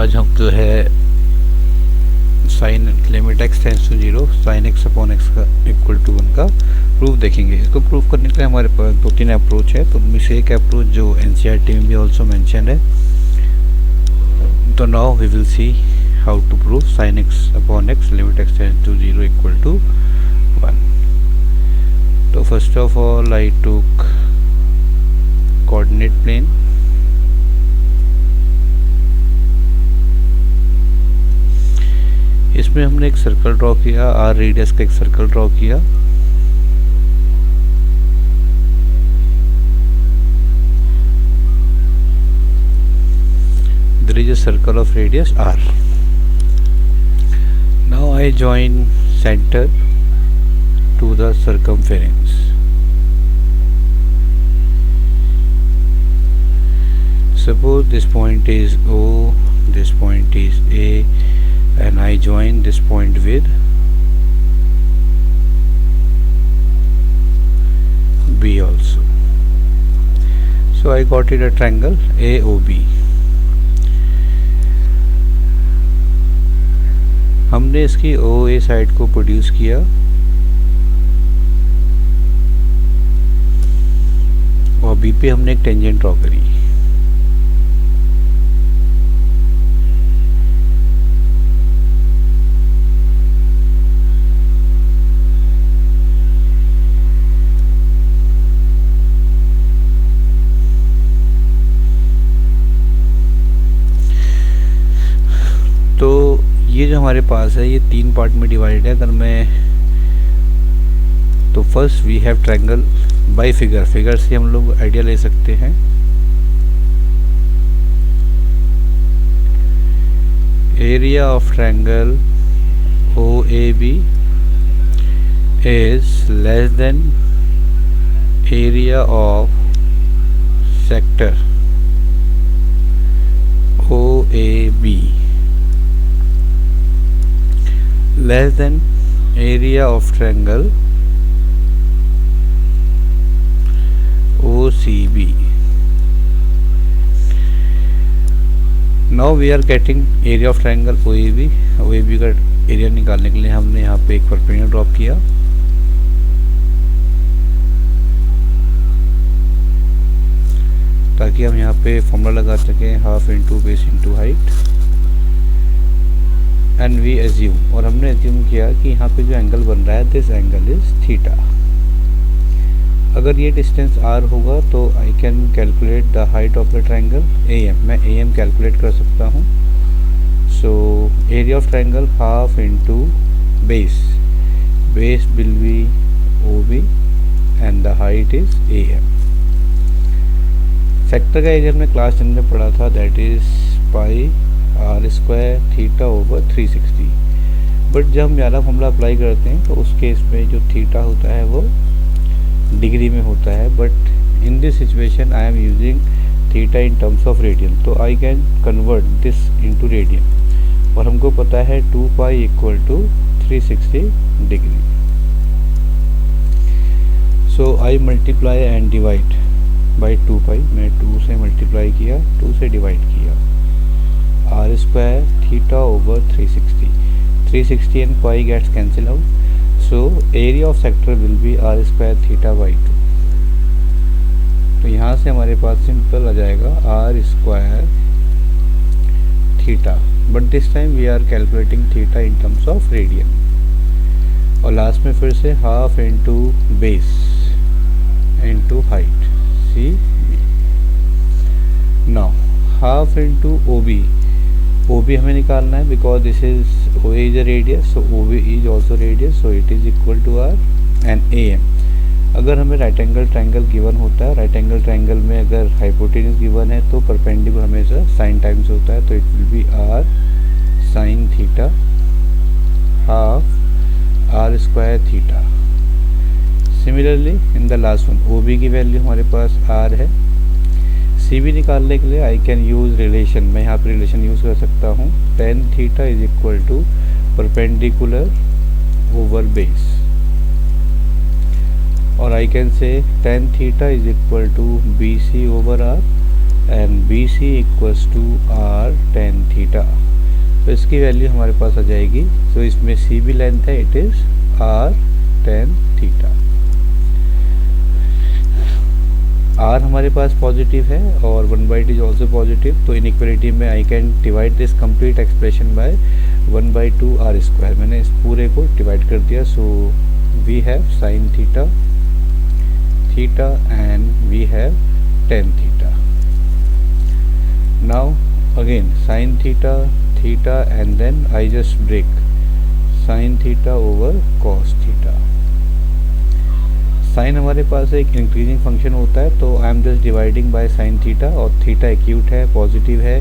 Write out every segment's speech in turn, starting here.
आज हम जो है sine limit x tends to 0 sine x upon x का इक्वल टू 1 का प्रूफ देखेंगे। इसको प्रूफ करने के लिए हमारे पास दो तीन अप्रोच है, तो उनमें से एक अप्रोच जो एनसीईआरटी में भी ऑल्सो मेंशन है। तो now we will see how to proof sine x upon x limit x tends to 0 equal to 1। तो first of all I took coordinate plane, इसमें हमने एक सर्कल ड्रॉ किया, आर रेडियस का एक सर्कल ड्रॉ किया। There is a circle of radius r. Now I join center to the circumference. Suppose this point is O, this point is A, and I join this point with B also. So I got it a triangle AOB. हमने इसकी OA side को produce किया और B पे हमने एक tangent draw करी। तो ये जो हमारे पास है ये तीन पार्ट में डिवाइड है। अगर मैं तो first we have triangle by figure, figure से हम लोग आइडिया ले सकते हैं। Area of triangle OAB is less than area of sector OAB less than area of triangle OCB. Now we are getting area of triangle OAB. OAB का area निकालने के लिए हमने यहाँ पे एक परपेंडिकुलर ड्रॉप किया। ताकि हम यहाँ पे फॉर्मूला लगा सकें half into base into height and we assume, और हमने एज्यूम किया कि यहाँ पे जो एंगल बन रहा है दिस एंगल इज थीटा। अगर ये डिस्टेंस r होगा तो I can calculate the height of the triangle AM, मैं AM कैलकुलेट कर सकता हूँ। So area of triangle half into base, base will be OB and the height is AM। Sector का area हमने class 10 में पढ़ा था, that is pi r square theta over 360। But जब हम वाला फॉर्मूला अप्लाई करते हैं तो उस केस में जो थीटा होता है वो डिग्री में होता है। But in this situation I am using theta in terms of radian, तो I can convert this into radian, और हमको पता है 2 pi equal to 360 degree. So I multiply and divide by 2 pi, मैं 2 से मल्टीप्लाई किया, 2 से डिवाइड किया, r square theta over 360 and pi gets cancelled out, so area of sector will be r square theta by 2। तो यहाँ से हमारे पास simple आ जाएगा r square theta, but this time we are calculating theta in terms of radian। और last में फिर से half into base into height CB। Now half into OB हमें निकालना है because this is OA is a radius, so OB is also radius, so it is equal to R and AM। अगर हमें right angle triangle given होता है, right angle triangle में अगर hypotenuse given है तो परपेंडिकुलर हमेशा साइन टाइम्स होता है, तो it will B R sine theta half R square theta. Similarly in the last one OB की वैल्यू हमारे पास R है। CB निकालने के लिए आई कैन यूज़ रिलेशन, मैं यहाँ पर रिलेशन यूज़ कर सकता हूँ, tan theta is equal to perpendicular over base, और I can say tan theta is equal to BC over R, and B C equals to R tan theta. तो इसकी value हमारे पास आ जाएगी, तो इसमें सी भी लेंथ है, it is R tan theta. R हमारे पास पॉजिटिव है और 1/2 इज ऑल्सो पॉजिटिव, तो इनइक्वालिटी में I can divide this complete expression by 1/2 R square. मैंने इस पूरे को डिवाइड कर दिया, so we have sine theta theta and we have tan theta. Now again sine theta theta and then I just break sine theta over cos theta. Sine हमारे पास एक increasing function होता है, तो I am just dividing by sine theta, और theta acute है, positive है,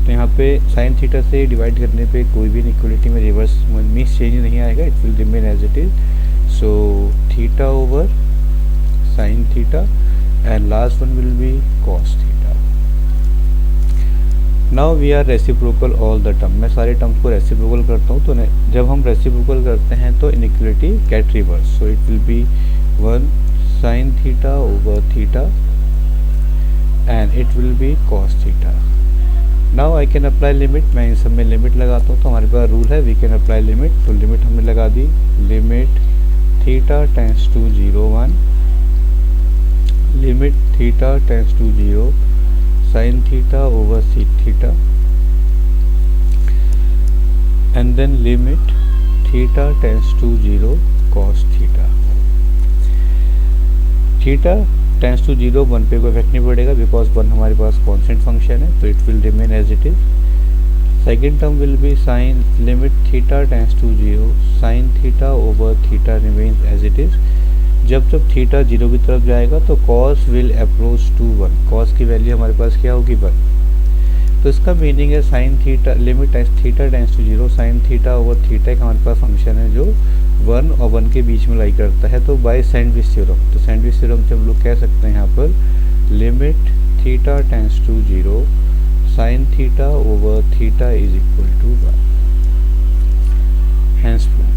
तो यहाँ पे साइन थीटा से डिवाइड करने पे कोई भी इनइक्वालिटी में रिवर्स मीन्स चेंज नहीं आएगा, it will remain as it is. So theta over sine theta and last one will be cos theta. Now we are reciprocal all the term. मैं सारे टर्म्स को रेसिप्रोकल करता हूँ, तो जब हम रेसिप्रोकल करते हैं तो inequality get reverse, so it will be 1 sin theta over theta and it will be cos theta. Now I can apply limit। मैं इन सब में लिमिट लगाता हूँ, तो हमारे पास रूल है वी कैन अप्लाई लिमिट। तो लिमिट हमने लगा दी, limit theta tends to 0 1, limit theta tends to 0 sin theta over sec theta, and then limit theta tends to 0 cos theta। Theta tends to 0, 1 पे कोई इफेक्ट नहीं पड़ेगा because 1 हमारे पास constant function है, तो it will remain as it is. Second term will be sine limit theta tends to 0 sine theta over theta remains as it is. जब theta 0 की तरफ जाएगा तो cos will approach to 1, cos की value हमारे पास क्या होगी 1। तो इसका मीनिंग है sine theta limit theta tends to 0 sine theta over theta एक हमारे पास फंक्शन है जो 1 और 1 के बीच में लाई करता है, तो बाय सैंडविच थ्योरम। तो सैंडविच थ्योरम से हम लोग कह सकते हैं यहाँ पर limit theta tends to 0 sine theta over theta is equal to 1, hence proof.